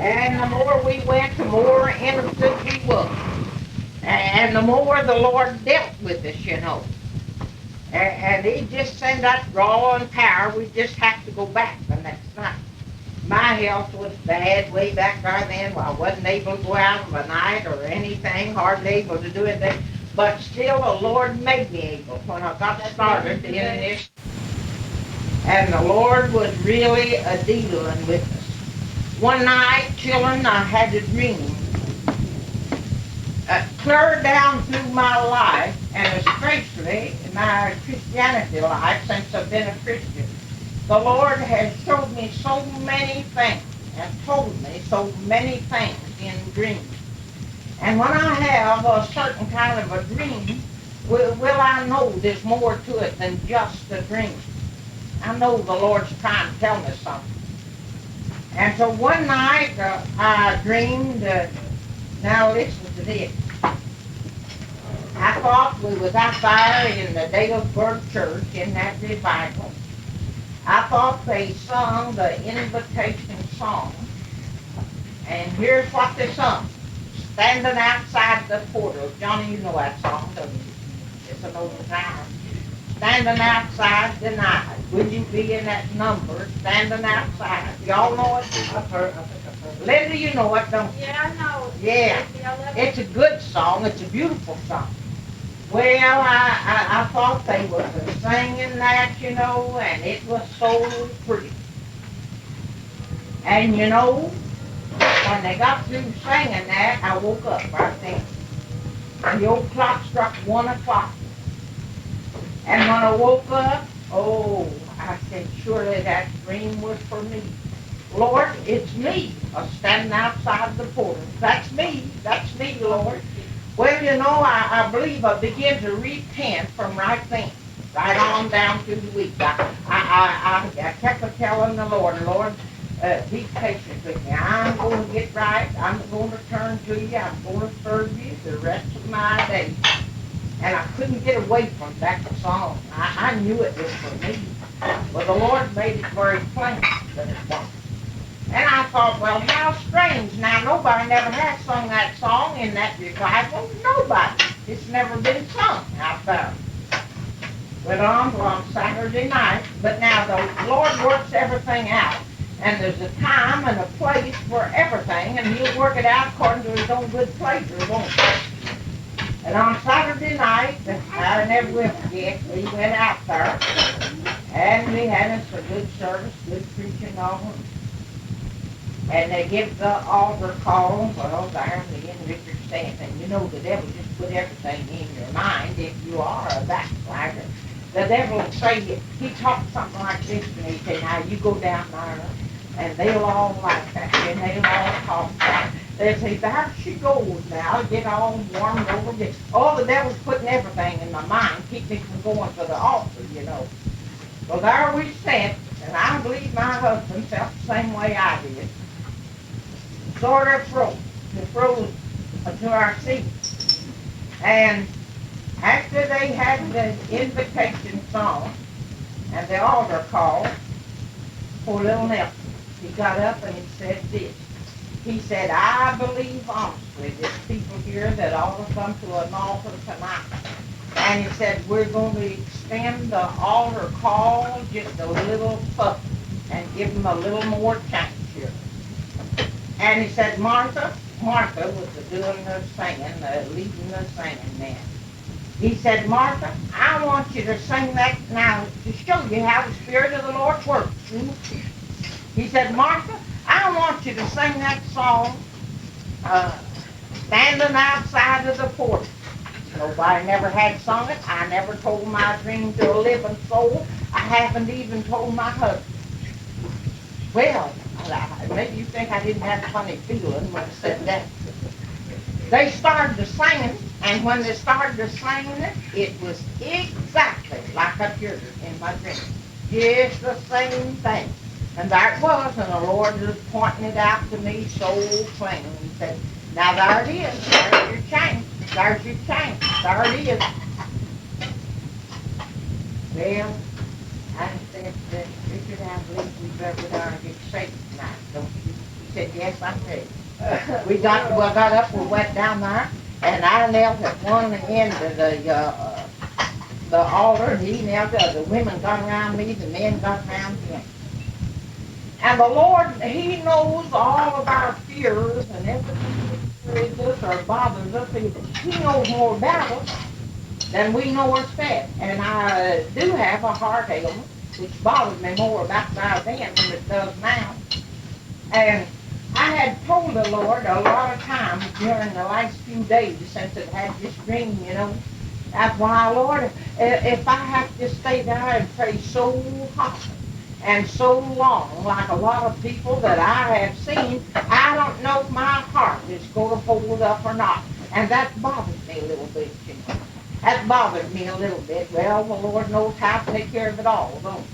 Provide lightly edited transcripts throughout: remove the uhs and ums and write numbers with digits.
And the more we went, the more innocent we was. And the more the Lord dealt with us, you know. And he just sent that raw and power. We just have to go back the next night. My health was bad way back there then. Well, I wasn't able to go out in the night or anything, hardly able to do anything. But still, the Lord made me able when I got started in this. And the Lord was really a dealing with us. One night, children, I had a dream. Clear down through my life, and especially in my Christianity life since I've been a Christian, the Lord has showed me so many things and told me so many things in dreams. And when I have a certain kind of a dream, will I know there's more to it than just a dream. I know the Lord's trying to tell me something. And so one night I dreamed, now listen to this. I thought we was out there in the Dalesburg church in that revival. I thought they sung the invitation song. And here's what they sung. Standing outside the portal. Johnny, you know that song, don't you? It's an old timer. Standing outside the night. Would you be in that number? Standing outside. Y'all know it? I've heard it. Linda, you know it, don't you? Yeah, I know. Yeah. It's a good song. It's a beautiful song. Well, I thought they were singing that, you know, and it was so pretty. And, you know, when they got through singing that, I woke up right then. And the old clock struck 1 o'clock. And when I woke up, oh, I said, surely that dream was for me. Lord, it's me, standing outside the portal. That's me, Lord. Well, you know, I believe I began to repent from right then, right on down through the week. I kept telling the Lord, be patient with me. I'm going to get right. I'm going to turn to you. I'm going to serve you the rest of my days. And I couldn't get away from that song. I knew it was for me. But the Lord made it very plain that it was. And I thought, well, how strange. Now, nobody never has sung that song in that revival. Nobody. It's never been sung out there. Went on Saturday night. But now the Lord works everything out. And there's a time and a place for everything. And he'll work it out according to his own good pleasure, won't he? And on Saturday night, I never will forget, we went out there. And we had us a good service, good preaching on it. And they give the altar call, well, there me and Richard Stanton. You know, the devil just put everything in your mind if you are a backslider. The devil will say, he talks something like this to me, say, now you go down there, and they'll all like that, and they'll all talk about it. They'll say, there she goes now, get all warmed over. Oh, the devil's putting everything in my mind, keep me from going to the altar, you know. Well, there we sat, and I believe my husband felt the same way I did. Sort of froze to our seats. And after they had the invitation song and the altar call, poor little Nelson, he got up and he said this. He said, I believe honestly there's people here that ought to come to an altar tonight. And he said, we're going to extend the altar call just a little further and give them a little more chance here. And he said, Martha was the doing the singing, the leading the singing man. He said, Martha, I want you to sing that now to show you how the Spirit of the Lord works. He said, Martha, I want you to sing that song, standing outside of the porch. Nobody never had sung it. I never told my dream to a living soul. I haven't even told my husband. Well, maybe you think I didn't have a funny feeling when I said that. They started to sing, and when they started to sing it was exactly like I heard it in my dream. Just the same thing. And there it was, and the Lord was pointing it out to me so plain. He said, now there it is. There's your change. There's your change. There it is. Well, I said, Richard, I believe we better get saved tonight, don't you? He said, yes, I'm ready. We got up, we went down there, and I knelt at one end of the altar, and he knelt there. The women got around me, the men got around him. And the Lord, He knows all of our fears and everything that worries us or bothers us. He knows more about us than we know ourselves. And I do have a heart ailment, which bothers me more about that then than it does now. And I had told the Lord a lot of times during the last few days since it had this dream, that's why, Lord, if I have to stay there and pray so hard and so long, like a lot of people that I have seen, I don't know if my heart is going to hold up or not. And that bothered me a little bit, That bothered me a little bit. Well, the Lord knows how to take care of it all, don't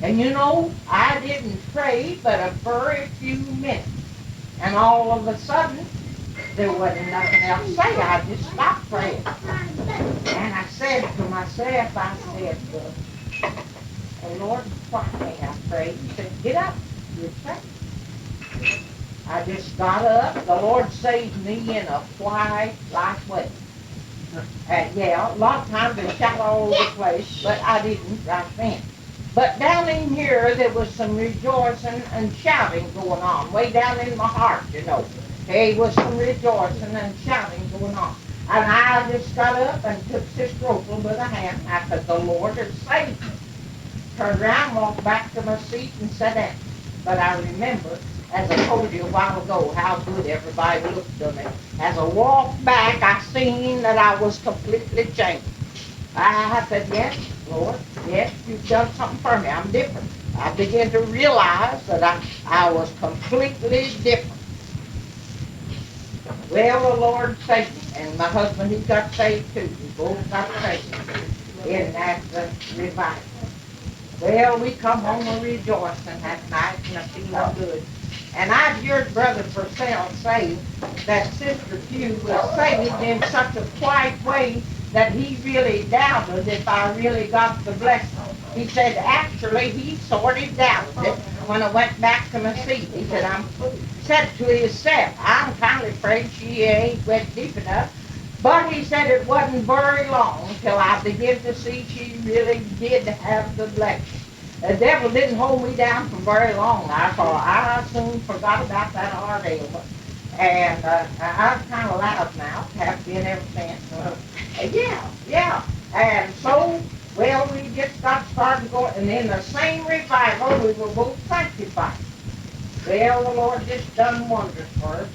He? And I didn't pray but a very few minutes. And all of a sudden, there wasn't nothing else to say. I just stopped praying. And I said to myself, oh Lord, why can't I pray? He said, get up. You're praying. I just got up. The Lord saved me in a quiet, light way. And yeah, a lot of times they shout all over the place, but I didn't right then. But down in here, there was some rejoicing and shouting going on, way down in my heart, There was some rejoicing and shouting going on. And I just got up and took Sister Opal by the hand. I said, the Lord has saved me. Turned around, walked back to my seat and sat down. But I remember, as I told you a while ago, how good everybody looked at me. As I walked back, I seen that I was completely changed. I said, yes, Lord, yes, you've done something for me. I'm different. I began to realize that I was completely different. Well, the Lord saved me, and my husband, he got saved too. We both got saved in that revival. Well, we come home rejoicing that night and I feeling good. And I've heard Brother Purcell say that Sister Pugh was saved in such a quiet way that he really doubted if I really got the blessing. He said, actually, he sort of doubted it when I went back to my seat. He said to himself, I'm kind of afraid she ain't went deep enough. But he said it wasn't very long till I began to see she really did have the blessing. The devil didn't hold me down for very long. I soon forgot about that heart ailment. And I'm kind of loud now, have been ever since. Yeah. And so, well, we just got started going, and in the same revival, we were both sanctified. Well, the Lord just done wonders for us.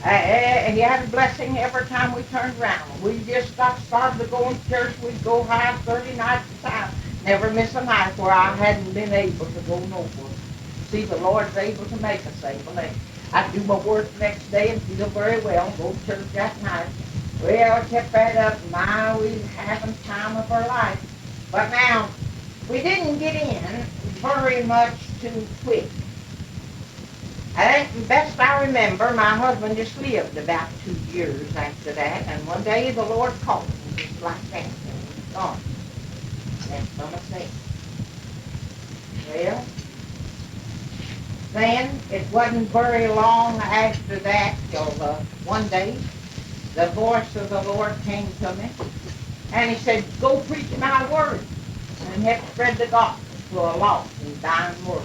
And He had a blessing every time we turned around. We just got started to go to church. We'd go high 30 nights a time. Never miss a night where I hadn't been able to go nowhere. See, the Lord's able to make us able. I do my work the next day and feel very well. Go to church that night. Well, I kept that up. We was having time of our life. But now, we didn't get in very much too quick. I think best I remember, my husband just lived about 2 years after that, and one day the Lord called him just like that, and he was gone. That's from a thing. Well, then it wasn't very long after that till one day the voice of the Lord came to me, and He said, go preach my word and help spread the gospel to a lost and dying world.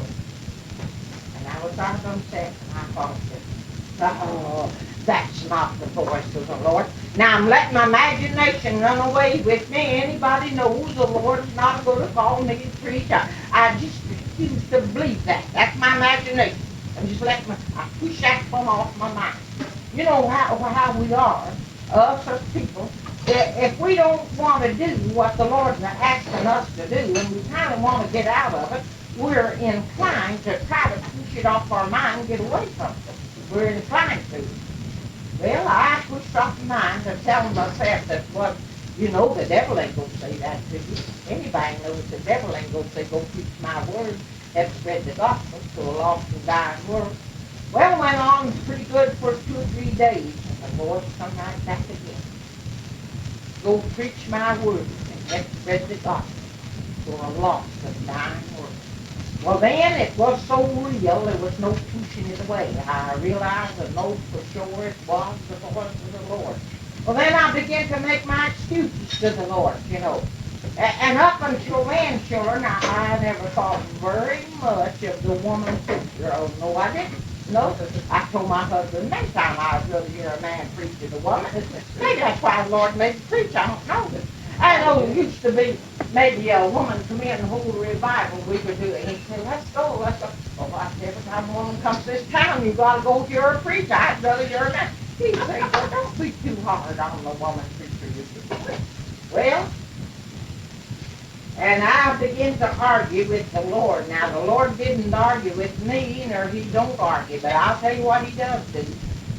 And I was out of myself, and I thought, oh, that's not the voice of the Lord. Now I'm letting my imagination run away with me. Anybody knows the Lord is not going to call me to preach. I just refuse to believe that. That's my imagination. I'm just letting I push that one off my mind. You know how we are, us as people. If we don't want to do what the Lord's asking us to do, and we kind of want to get out of it, we're inclined to try to push it off our mind and get away from it. We're inclined to. Well, I pushed off my mind to tell myself that, well, the devil ain't going to say that to you. Anybody knows the devil ain't going to say, go preach my word, help spread the gospel to a lost and dying world. Well, it went on pretty good for 2 or 3 days, and the Lord come right back again. Go preach my word and help spread the gospel to a lost and dying world. Well, then it was so real, there was no pushing it away. I realized the no for sure it was the voice of the Lord. Well, then I began to make my excuses to the Lord, you know. And up until then, children, I never thought very much of the woman preacher. Oh, no, I didn't. No, I told my husband many times I'd rather hear a man preach than a woman. Maybe that's why the Lord made me preach. I don't know. I know it used to be maybe a woman come in and hold a revival. We could do it. He'd say, let's go, let's go. Well, I said, every time a woman comes to this town, you got to go hear her preach. I'd rather hear a man. He'd say, well, don't be too hard on the woman preacher. Well, and I began to argue with the Lord. Now, the Lord didn't argue with me, nor he don't argue, but I'll tell you what he does do.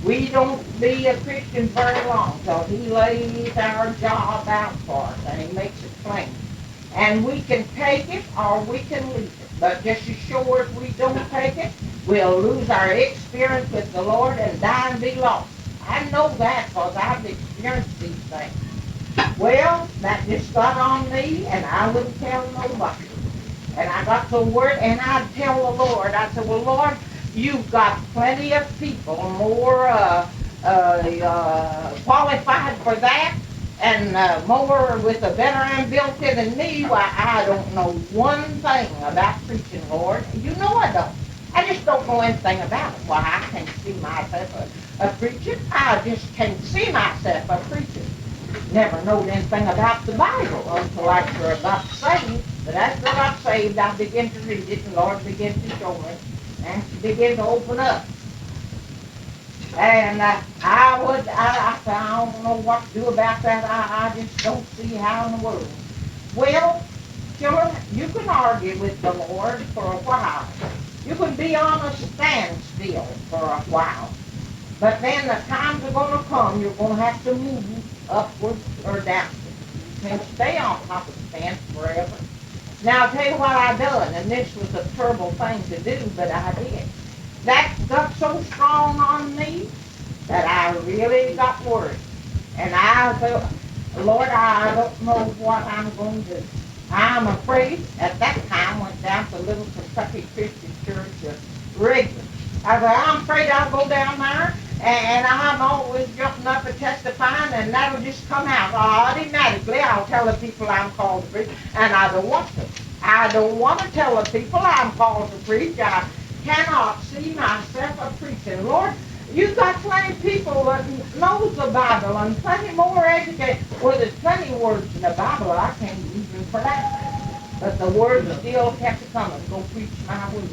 We don't be a Christian very long till he lays our job out for us, and he makes it plain. And we can take it or we can lose it. But just as sure as we don't take it, we'll lose our experience with the Lord and die and be lost. I know that because I've experienced these things. Well, that just got on me, and I wouldn't tell nobody. And I got the word, and I'd tell the Lord, I said, well, Lord, you've got plenty of people more qualified for that, and more with a better ability than me. Why, I don't know one thing about preaching, Lord. You know I don't. I just don't know anything about it. Why, I can't see myself a preacher. I just can't see myself a preacher. Never knowed anything about the Bible until after I got saved. But after I got saved, I began to read it, and the Lord began to show me, and she began to open up. And I said, I don't know what to do about that. I just don't see how in the world. Well, children, you can argue with the Lord for a while. You can be on a standstill for a while. But then the times are going to come, you're going to have to move upwards or downwards. You can't stay on top of the fence forever. Now, I'll tell you what I done, and this was a terrible thing to do, but I did. That got so strong on me that I really got worried. And I thought, Lord, I don't know what I'm going to do. I'm afraid, at that time, went down to Little Kentucky Christian Church, regular. I said, I'm afraid I'll go down there, and I'm always jumping up and testifying, and that'll just come out. Automatically, I'll tell the people I'm called to preach, and I don't want to. I don't want to tell the people I'm called to preach. I cannot see myself a preaching. Lord, you've got plenty of people that knows the Bible, and plenty more educated. Well, there's plenty of words in the Bible I can't even pronounce. But the words still kept coming. Go preach my word.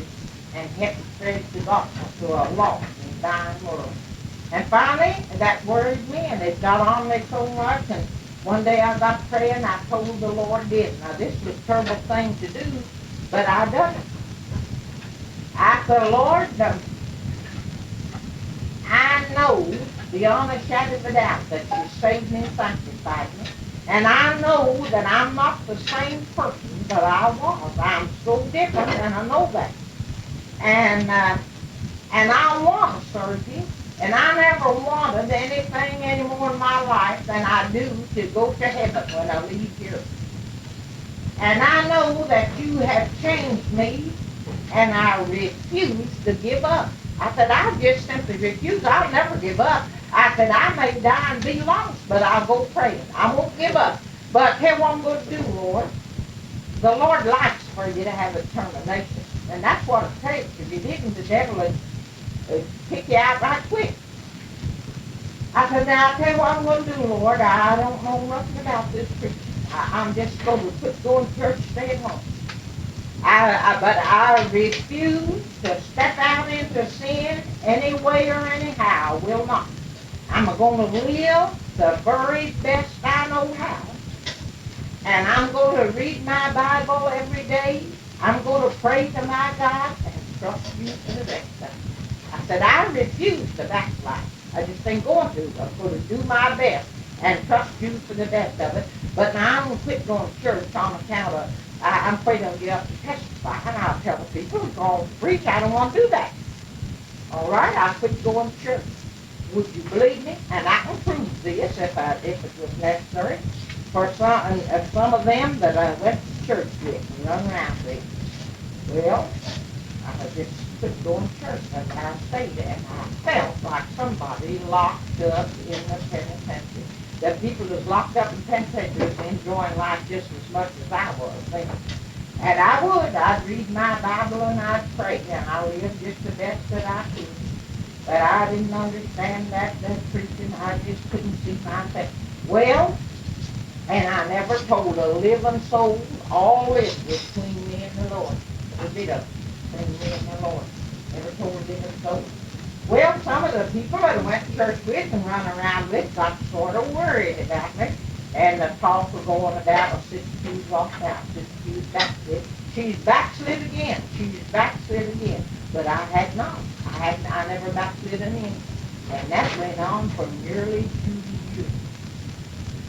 And kept spread the gospel to a lost and dying world. And finally, that worried me, and it got on me so much, and one day I got praying, I told the Lord this. Now, this was a terrible thing to do, but I done it. I said, Lord, I know beyond a shadow of a doubt that you saved me and sanctified me, and I know that I'm not the same person that I was. I'm so different, and I know that. And I want to serve you, and I never wanted anything anymore in my life than I do to go to heaven when I leave here. And I know that you have changed me, and I refuse to give up. I said, I just simply refuse. I'll never give up. I said, I may die and be lost, but I'll go praying. I won't give up. But here's what I'm going to do, Lord. The Lord likes for you to have a determination. And that's what it takes. If you didn't, the devil would kick you out right quick. I said, now, I'll tell you what I'm going to do, Lord. I don't know nothing about this preaching. I'm just going to quit going to church, stay at home. But I refuse to step out into sin any way or anyhow. I will not. I'm going to live the very best I know how. And I'm going to read my Bible every day. I'm going to pray to my God and trust you for the rest of it. I said, I refuse to backslide. I just ain't going to. I'm going to do my best and trust you for the best of it. But now I'm going to quit going to church on account of, I'm afraid I'll get up to testify. And I'll tell the people, I'm going to preach. I don't want to do that. All right, I'll quit going to church. Would you believe me? And I can prove this if it was necessary. For some of them that I went to church with and run around with. Well, I just couldn't go to church, and I stayed, and I felt like somebody locked up in the penitentiary. The people that's locked up in penitentiary was enjoying life just as much as I was then. And I'd read my Bible and I'd pray, and I lived just the best that I could. But I didn't understand that preaching. I just couldn't see myself. Well, and I never told a living soul all this between me and the Lord. A bit of it between me and the Lord. Never told a living soul. Well, some of the people that I went to church with and run around with got sort of worried about me. And the talk was going about, well, Sister Pugh's lost out, Sister Pugh's backslid. She's backslid again. She's backslid again. But I had not. I never backslid an inch. And that went on for nearly 2 years.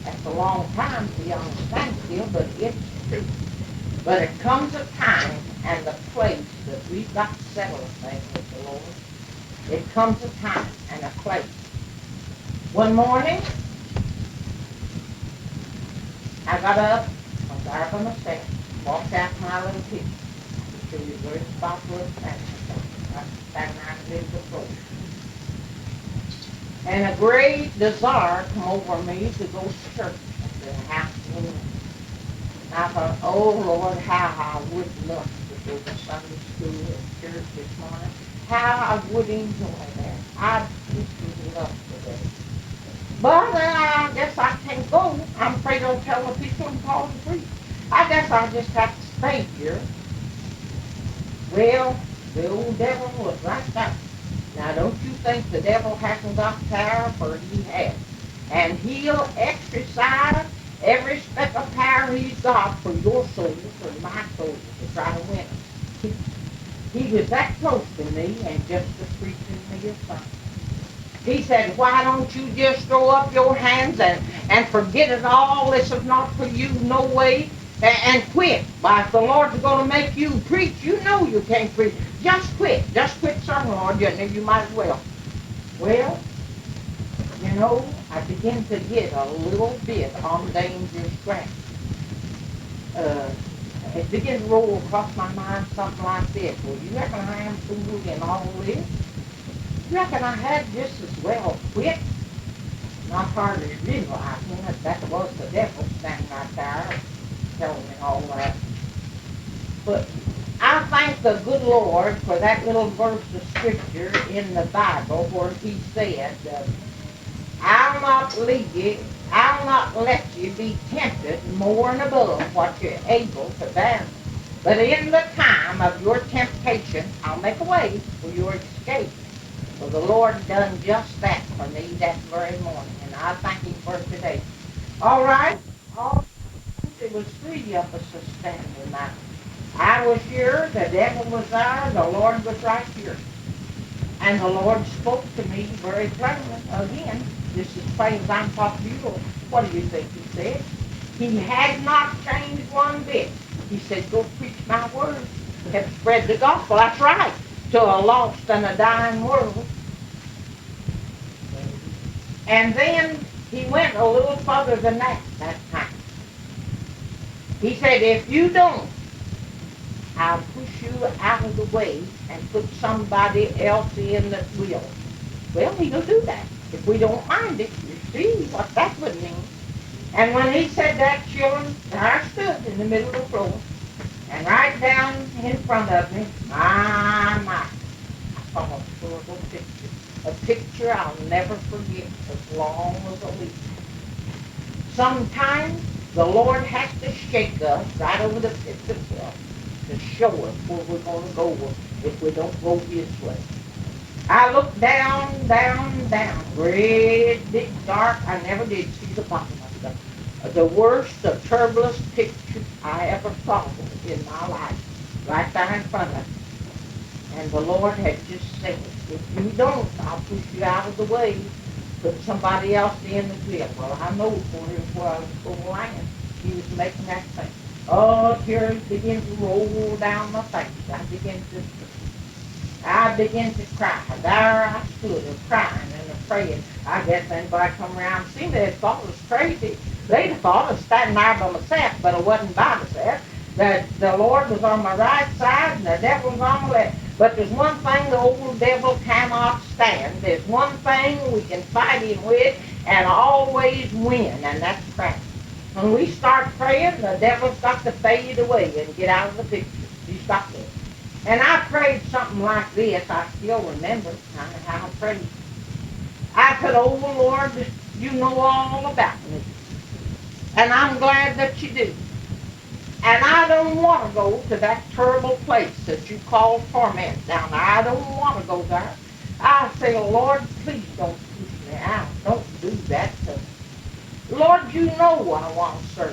That's a long time to be on a standstill, but it's true. But it comes a time and the place that we've got to settle things with the Lord. It comes a time and a place. One morning, I got up, was there by myself, walked out to my little kitchen. I could show you where the spot was standing. I was standing out in the middle of the floor. And a great desire come over me to go to church at the house of the Lord. And I thought, oh Lord, how I would love to go to Sunday school at church this morning. How I would enjoy that. I just would love to do. But I guess I can't go. I'm afraid I'll tell the people I'm called to preach. I guess I'll just have to stay here. Well, the old devil was right there. Now, don't you think the devil hasn't got power, for he has. And he'll exercise every speck of power he's got for your soul, for my soul, to try to win us. He was that close to me and just was preaching me a sermon. He said, why don't you just throw up your hands and forget it all? This is not for you, no way. And quit. Why, if the Lord's going to make you preach, you know you can't preach. Just quit. Just quit serving, Lord. You might as well. Well, you know, I begin to get a little bit on dangerous ground. It began to roll across my mind something like this. Well, you reckon I am fooled in all this? You reckon I had just as well quit? Not hardly realizing that was the devil standing right there telling me all that. But I thank the good Lord for that little verse of scripture in the Bible where he said, I'll not let you be tempted more and above what you're able to bear. But in the time of your temptation, I'll make a way for your escape. Well, the Lord done just that for me that very morning, and I thank him for it today. All right. It was 3 of us standing there. I was here, the devil was there, the Lord was right here. And the Lord spoke to me very plainly again. Just as plain as I'm talking to you. What do you think he said? He had not changed one bit. He said, go preach my word. Have spread the gospel. That's right. To a lost and a dying world. And then he went a little further than that time. He said, if you don't, I'll push you out of the way and put somebody else in that will. Well, he'll do that if we don't mind it. You see what that would mean. And when he said that, children, there I stood in the middle of the floor. And right down in front of me, my, I saw a horrible picture. A picture I'll never forget as long as I live. Sometimes the Lord has to shake us right over the pit itself to show us where we're going to go if we don't go his way. I looked down, great, big, dark. I never did see the bottom of it. The worst, the terriblest picture I ever saw in my life, right there in front of me. And the Lord had just said, if you don't, I'll push you out of the way, put somebody else in the will. Well, I know where I was going to land. He was making that thing. Oh, tears began to roll down my face. I began to cry. There I stood and crying and praying. I guess anybody come around and see me, they thought it was crazy. They'd have thought I was standing there by myself, but I wasn't by myself. that the Lord was on my right side and the devil was on my left. But there's one thing the old devil cannot stand. There's one thing we can fight him with and always win, and that's prayer. When we start praying, the devil's got to fade away and get out of the picture. He's got to. And I prayed something like this. I still remember how I prayed. I said, oh, Lord, you know all about me. And I'm glad that you do. And I don't want to go to that terrible place that you call torment down there. I don't want to go there. I say, Lord, please don't push me out. Don't do that to me. Lord, you know I want to serve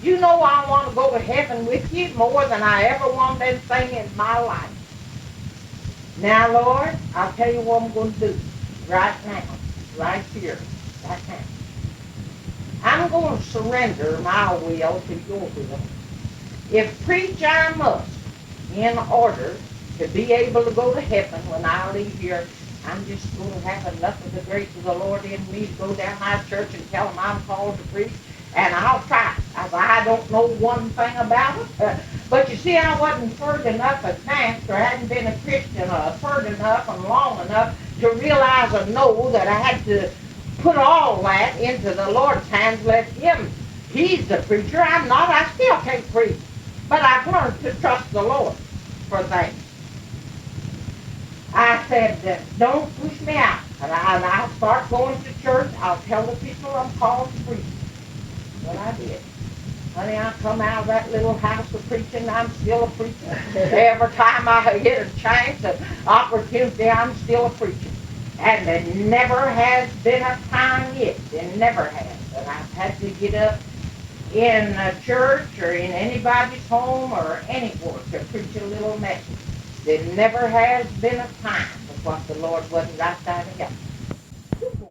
you. You know I want to go to heaven with you more than I ever want anything in my life. Now, Lord, I'll tell you what I'm going to do right now, right here, right now. I'm going to surrender my will to your will. If preach I must, in order to be able to go to heaven when I leave here, I'm just going to have enough of the grace of the Lord in me to go down my church and tell them I'm called to preach, and I'll try. I don't know one thing about it, but you see, I wasn't furred enough advanced, or hadn't been a Christian furred enough and long enough to realize or know that I had to put all that into the Lord's hands, let him. He's the preacher. I'm not. I still can't preach. But I've learned to trust the Lord for things. I said, don't push me out. And I'll start going to church. I'll tell the people I'm called to preach. Well, I did. Honey, I come out of that little house of preaching, I'm still a preacher. Every time I get a chance, an opportunity, I'm still a preacher. And there never has been a time yet, there never has, that I've had to get up in a church or in anybody's home or anywhere to preach a little message. There never has been a time of what the Lord wasn't right there to help.